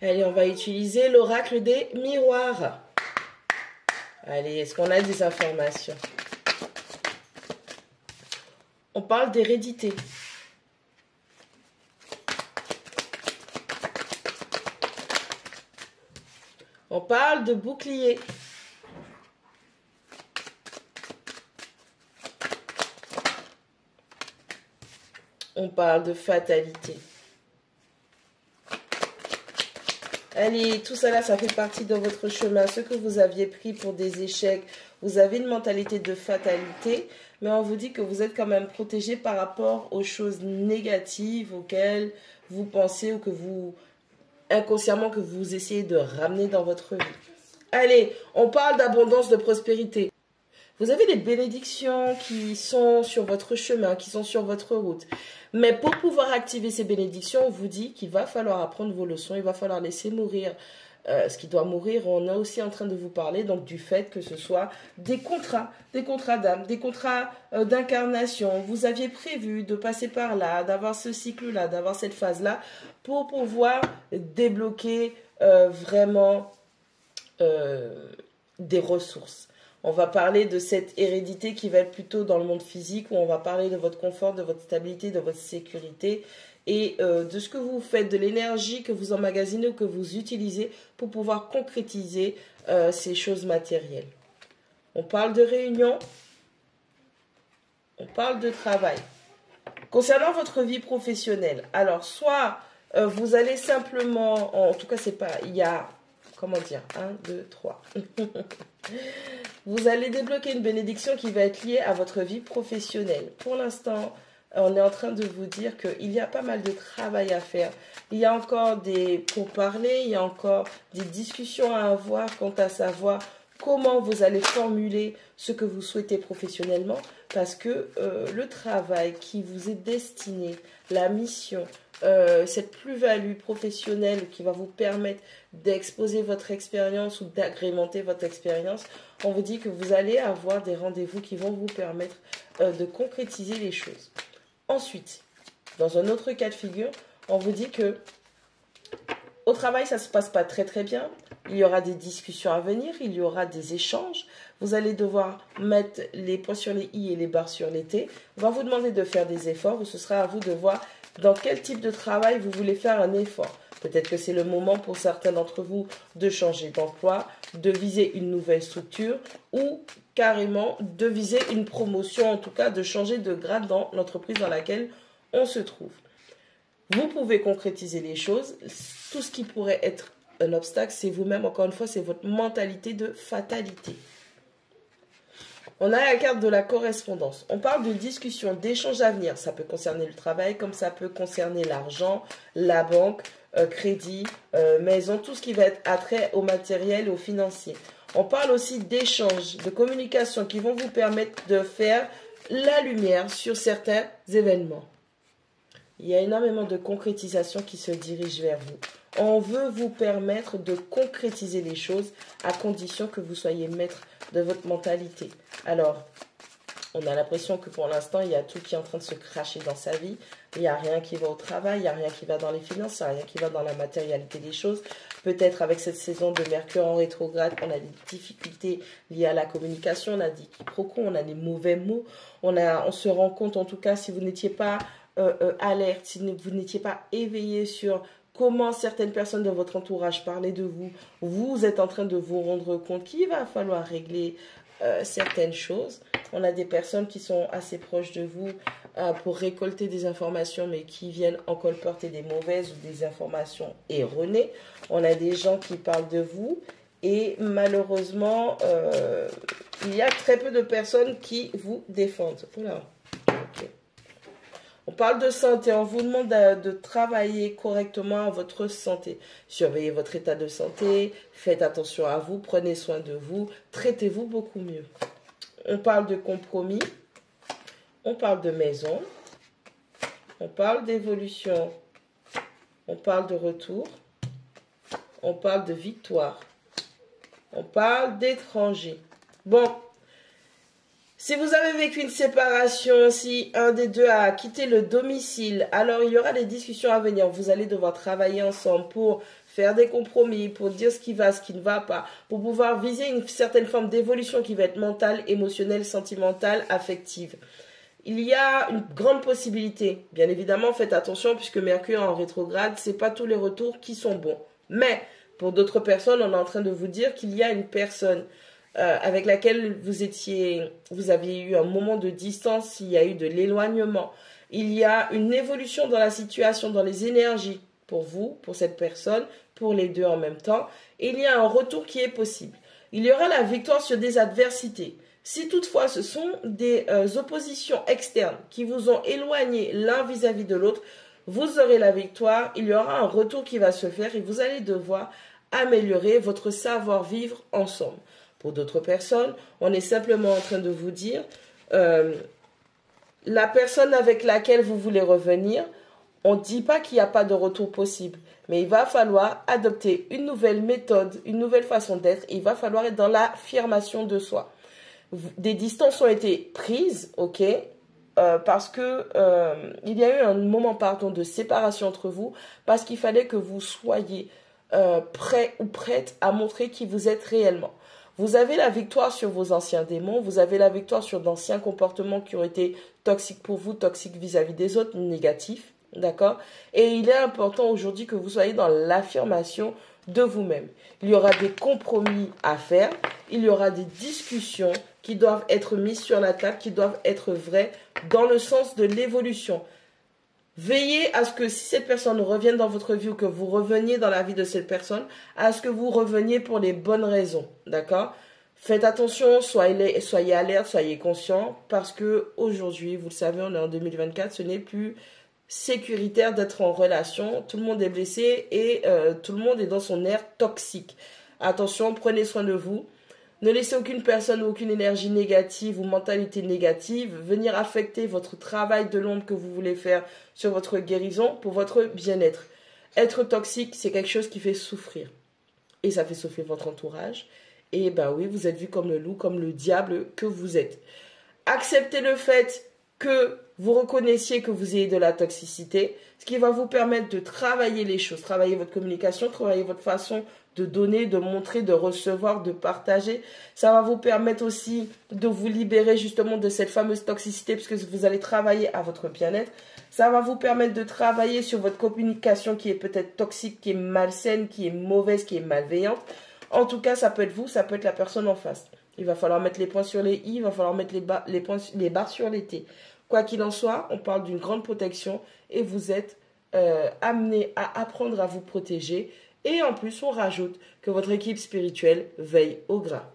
Allez, on va utiliser l'oracle des miroirs. Allez, est-ce qu'on a des informations? On parle d'hérédité. On parle de bouclier. On parle de fatalité. Allez, tout ça là, ça fait partie de votre chemin. Ce que vous aviez pris pour des échecs, vous avez une mentalité de fatalité, mais on vous dit que vous êtes quand même protégé par rapport aux choses négatives auxquelles vous pensez ou que vous, inconsciemment, que vous essayez de ramener dans votre vie. Allez, on parle d'abondance, de prospérité. Vous avez des bénédictions qui sont sur votre chemin, qui sont sur votre route. Mais pour pouvoir activer ces bénédictions, on vous dit qu'il va falloir apprendre vos leçons, il va falloir laisser mourir ce qui doit mourir. On est aussi en train de vous parler donc du fait que ce soit des contrats d'âme, des contrats d'incarnation. Vous aviez prévu de passer par là, d'avoir ce cycle-là, d'avoir cette phase-là pour pouvoir débloquer vraiment des ressources. On va parler de cette hérédité qui va être plutôt dans le monde physique, où on va parler de votre confort, de votre stabilité, de votre sécurité et de ce que vous faites, de l'énergie que vous emmagasinez ou que vous utilisez pour pouvoir concrétiser ces choses matérielles. On parle de réunion, on parle de travail. Concernant votre vie professionnelle, alors soit vous allez simplement, en tout cas c'est pas, il y a, comment dire, 1, 2, 3. Vous allez débloquer une bénédiction qui va être liée à votre vie professionnelle. Pour l'instant, on est en train de vous dire qu'il y a pas mal de travail à faire. Il y a encore des pourparlers, il y a encore des discussions à avoir quant à savoir comment vous allez formuler ce que vous souhaitez professionnellement. Parce que le travail qui vous est destiné, la mission, cette plus-value professionnelle qui va vous permettre d'exposer votre expérience ou d'agrémenter votre expérience, on vous dit que vous allez avoir des rendez-vous qui vont vous permettre de concrétiser les choses. Ensuite, dans un autre cas de figure, on vous dit que au travail, ça ne se passe pas très très bien. Il y aura des discussions à venir, il y aura des échanges. Vous allez devoir mettre les points sur les i et les barres sur les t. On va vous demander de faire des efforts ou ce sera à vous de voir dans quel type de travail vous voulez faire un effort. Peut-être que c'est le moment pour certains d'entre vous de changer d'emploi, de viser une nouvelle structure ou carrément de viser une promotion, en tout cas de changer de grade dans l'entreprise dans laquelle on se trouve. Vous pouvez concrétiser les choses. Tout ce qui pourrait être un obstacle, c'est vous-même. Encore une fois, c'est votre mentalité de fatalité. On a la carte de la correspondance. On parle de discussion, d'échanges à venir. Ça peut concerner le travail, comme ça peut concerner l'argent, la banque, crédit, maison, tout ce qui va être attrait au matériel et au financier. On parle aussi d'échanges, de communication qui vont vous permettre de faire la lumière sur certains événements. Il y a énormément de concrétisation qui se dirige vers vous. On veut vous permettre de concrétiser les choses à condition que vous soyez maître de votre mentalité. Alors, on a l'impression que pour l'instant, il y a tout qui est en train de se cracher dans sa vie. Il n'y a rien qui va au travail, il n'y a rien qui va dans les finances, il n'y a rien qui va dans la matérialité des choses. Peut-être avec cette saison de Mercure en rétrograde, on a des difficultés liées à la communication, on a des quiproquos, on a des mauvais mots. On se rend compte, en tout cas, si vous n'étiez pas alerte, si vous n'étiez pas éveillé sur comment certaines personnes de votre entourage parlaient de vous, vous êtes en train de vous rendre compte qu'il va falloir régler certaines choses. On a des personnes qui sont assez proches de vous pour récolter des informations, mais qui viennent en colporter des mauvaises ou des informations erronées. On a des gens qui parlent de vous et malheureusement, il y a très peu de personnes qui vous défendent. Oula. Okay. On parle de santé, on vous demande de travailler correctement à votre santé. Surveillez votre état de santé, faites attention à vous, prenez soin de vous, traitez-vous beaucoup mieux. On parle de compromis, on parle de maison, on parle d'évolution, on parle de retour, on parle de victoire, on parle d'étranger. Bon. Si vous avez vécu une séparation, si un des deux a quitté le domicile, alors il y aura des discussions à venir. Vous allez devoir travailler ensemble pour faire des compromis, pour dire ce qui va, ce qui ne va pas, pour pouvoir viser une certaine forme d'évolution qui va être mentale, émotionnelle, sentimentale, affective. Il y a une grande possibilité. Bien évidemment, faites attention puisque Mercure est en rétrograde, c'est pas tous les retours qui sont bons. Mais pour d'autres personnes, on est en train de vous dire qu'il y a une personne avec laquelle vous aviez eu un moment de distance, il y a eu de l'éloignement. Il y a une évolution dans la situation, dans les énergies pour vous, pour cette personne, pour les deux en même temps. Et il y a un retour qui est possible. Il y aura la victoire sur des adversités. Si toutefois ce sont des oppositions externes qui vous ont éloigné l'un vis-à-vis de l'autre, vous aurez la victoire, il y aura un retour qui va se faire et vous allez devoir améliorer votre savoir-vivre ensemble. Pour d'autres personnes, on est simplement en train de vous dire, la personne avec laquelle vous voulez revenir, on ne dit pas qu'il n'y a pas de retour possible, mais il va falloir adopter une nouvelle méthode, une nouvelle façon d'être, il va falloir être dans l'affirmation de soi. Des distances ont été prises, ok, parce que il y a eu un moment, pardon, de séparation entre vous, parce qu'il fallait que vous soyez prêt ou prête à montrer qui vous êtes réellement. Vous avez la victoire sur vos anciens démons, vous avez la victoire sur d'anciens comportements qui ont été toxiques pour vous, toxiques vis-à-vis des autres, négatifs, d'accord? Et il est important aujourd'hui que vous soyez dans l'affirmation de vous-même. Il y aura des compromis à faire, il y aura des discussions qui doivent être mises sur la table, qui doivent être vraies dans le sens de l'évolution. Veillez à ce que si cette personne revienne dans votre vie ou que vous reveniez dans la vie de cette personne, à ce que vous reveniez pour les bonnes raisons, d'accord? Faites attention, soyez alerte, soyez conscient, parce que aujourd'hui, vous le savez, on est en 2024, ce n'est plus sécuritaire d'être en relation. Tout le monde est blessé et tout le monde est dans son air toxique. Attention, prenez soin de vous. Ne laissez aucune personne ou aucune énergie négative ou mentalité négative venir affecter votre travail de l'ombre que vous voulez faire sur votre guérison pour votre bien-être. Être toxique, c'est quelque chose qui fait souffrir. Et ça fait souffrir votre entourage. Et ben oui, vous êtes vu comme le loup, comme le diable que vous êtes. Acceptez le fait que vous reconnaissiez que vous ayez de la toxicité, ce qui va vous permettre de travailler les choses, travailler votre communication, travailler votre façon de donner, de montrer, de recevoir, de partager. Ça va vous permettre aussi de vous libérer justement de cette fameuse toxicité puisque vous allez travailler à votre bien-être. Ça va vous permettre de travailler sur votre communication qui est peut-être toxique, qui est malsaine, qui est mauvaise, qui est malveillante. En tout cas, ça peut être vous, ça peut être la personne en face. Il va falloir mettre les points sur les i, il va falloir mettre les barres sur les t. Quoi qu'il en soit, on parle d'une grande protection et vous êtes amené à apprendre à vous protéger. Et en plus, on rajoute que votre équipe spirituelle veille au gras.